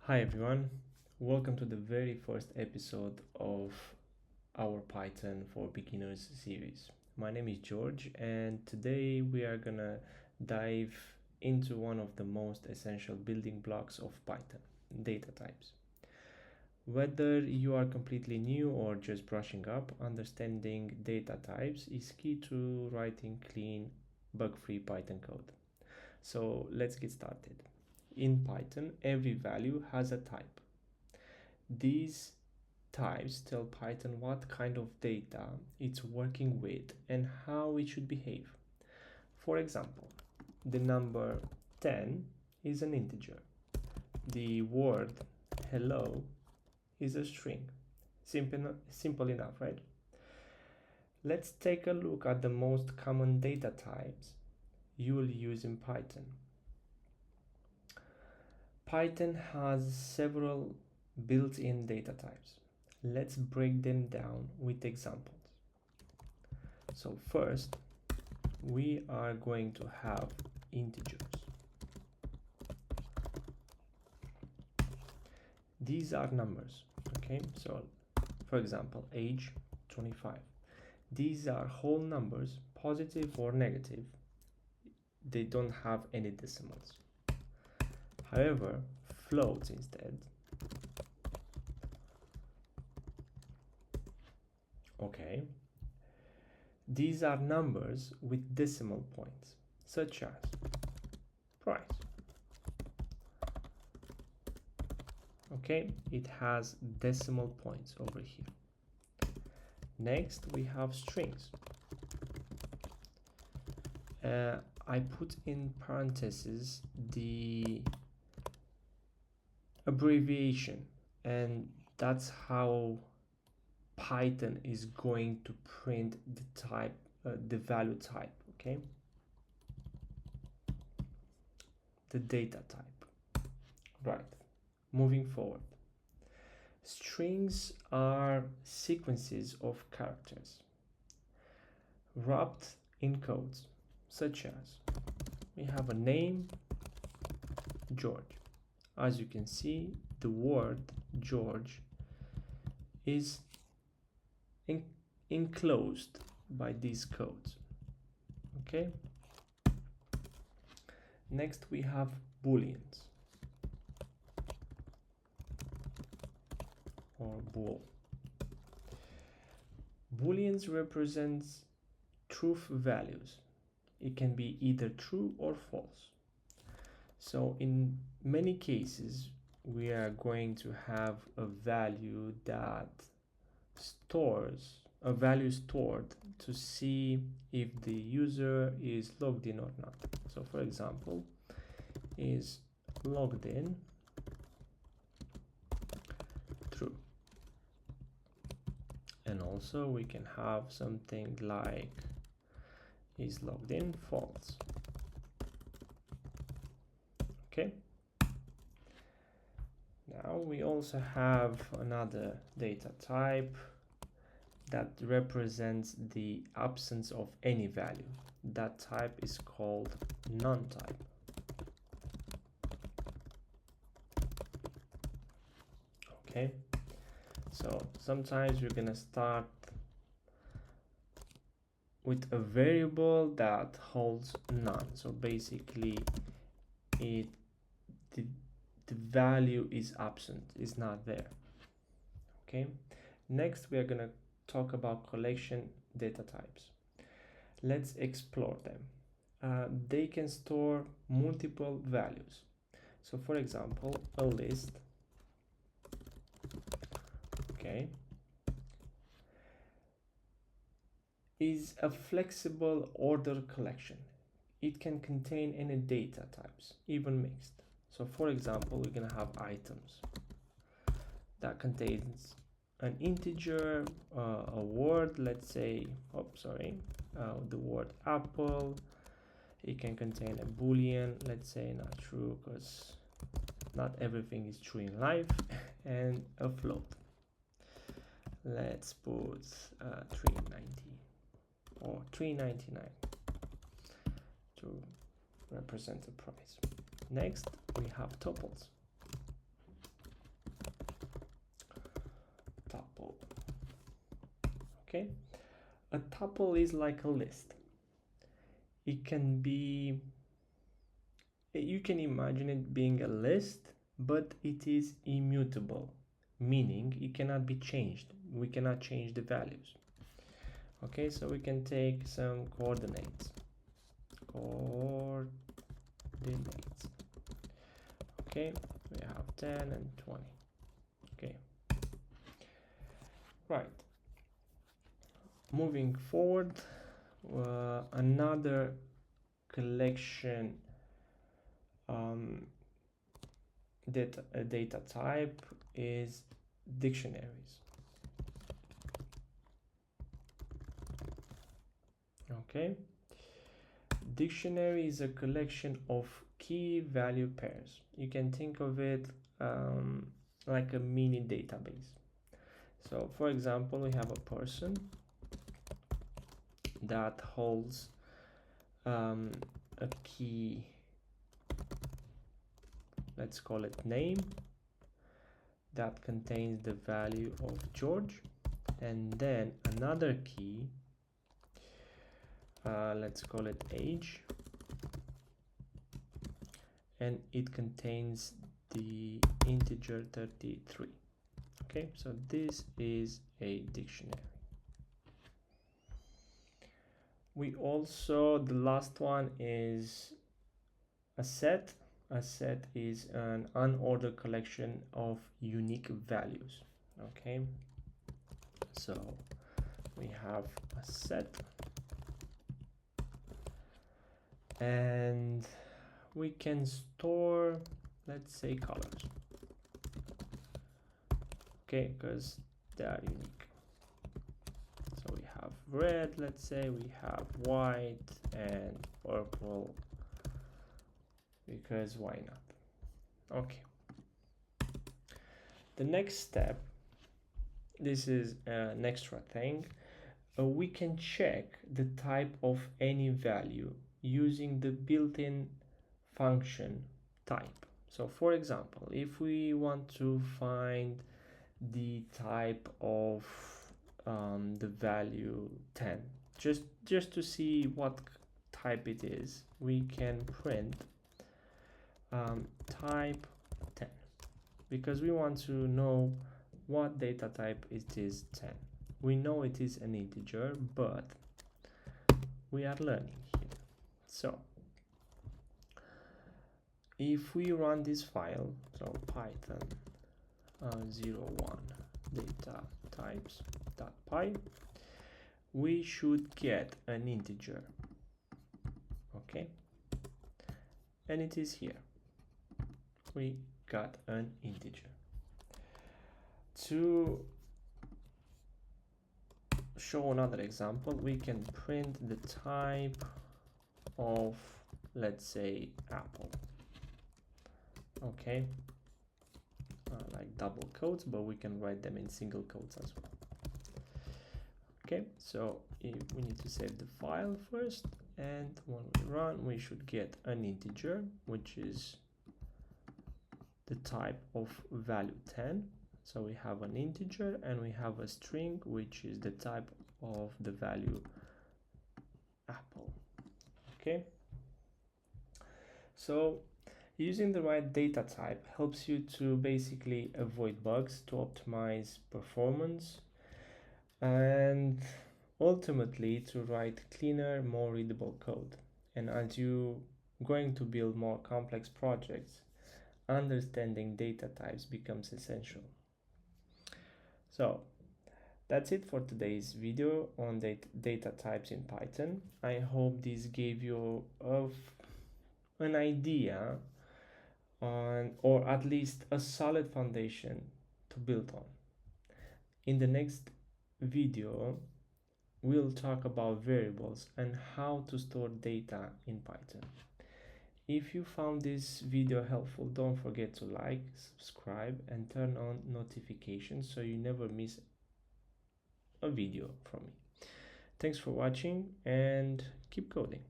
Hi everyone, welcome to the very first episode of our Python for Beginners series. My name is George, and today we are gonna dive into one of the most essential building blocks of Python, data types. Whether you are completely new or just brushing up, understanding data types is key to writing clean, bug-free Python code. So let's get started. In Python, every value has a type. These types tell Python what kind of data it's working with and how it should behave. For example, the number 10 is an integer. The word hello is a string. Simple enough, right? Let's take a look at the most common data types you will use in Python. Python has several built-in data types. Let's break them down with examples. So first, we are going to have integers. These are numbers, okay? So for example, age 25. These are whole numbers, positive or negative. They don't have any decimals. However, floats instead. Okay. These are numbers with decimal points, such as price. Okay, it has decimal points over here. Next, we have strings. I put in parentheses the abbreviation, and that's how Python is going to print the type, the value type, okay? The data type. Right, moving forward. Strings are sequences of characters wrapped in codes, such as we have a name, George. As you can see, the word George is enclosed by these codes. Okay. Next, we have booleans or bool. Booleans represents truth values. It can be either true or false. So in many cases, we are going to have a value that stores a value stored to see if the user is logged in or not. So for example, is logged in true. And also we can have something like is logged in false. Okay. Now we also have another data type that represents the absence of any value. That type is called non-type. Okay, so sometimes we're gonna start with a variable that holds none. So basically the value is absent, is not there. Okay, next we are gonna talk about collection data types. Let's explore them. They can store multiple values. So for example, a list, okay, is a flexible order collection. It can contain any data types, even mixed. So for example, we're gonna have items that contains an integer, a word, let's say, the word apple. It can contain a boolean, let's say not true, because not everything is true in life, and a float. Let's put 390 or 399 to represent the price. Next, we have tuples. Okay, a tuple is like a list. It can be, you can imagine it being a list, but it is immutable, meaning it cannot be changed. We cannot change the values. Okay, so we can take some coordinates. Okay, we have 10 and 20. Okay, right. Moving forward, another collection data type is dictionaries. Okay, dictionary is a collection of key value pairs. You can think of it like a mini database. So for example, we have a person that holds a key, let's call it name, that contains the value of George, and then another key, let's call it age, and it contains the integer 33. Okay, so this is a dictionary. We also, the last one is a set. A set is an unordered collection of unique values. Okay, so we have a set, and we can store, let's say, colors. Okay, because they are unique. So we have red, let's say, we have white and purple, because why not? Okay, the next step, this is an extra thing, we can check the type of any value using the built-in function type. So for example, if we want to find the type of the value 10, just to see what type it is, we can print type 10, because we want to know what data type it is. 10, we know it is an integer, but we are learning here. So if we run this file, so python 01 data types.py, we should get an integer. Okay, and it is here. We got an integer. To show another example, we can print the type of, let's say, apple. Okay, like double quotes, but we can write them in single quotes as well. Okay, so we need to save the file first, and when we run, we should get an integer, which is the type of value 10. So we have an integer and we have a string, which is the type of the value apple. Okay, so using the right data type helps you to basically avoid bugs, to optimize performance, and ultimately to write cleaner, more readable code. And as you going to build more complex projects, understanding data types becomes essential. So that's it for today's video on data types in Python. I hope this gave you an idea on, or at least a solid foundation to build on. In the next video, we'll talk about variables and how to store data in Python. If you found this video helpful, don't forget to like, subscribe, and turn on notifications so you never miss a video from me. Thanks for watching and keep coding.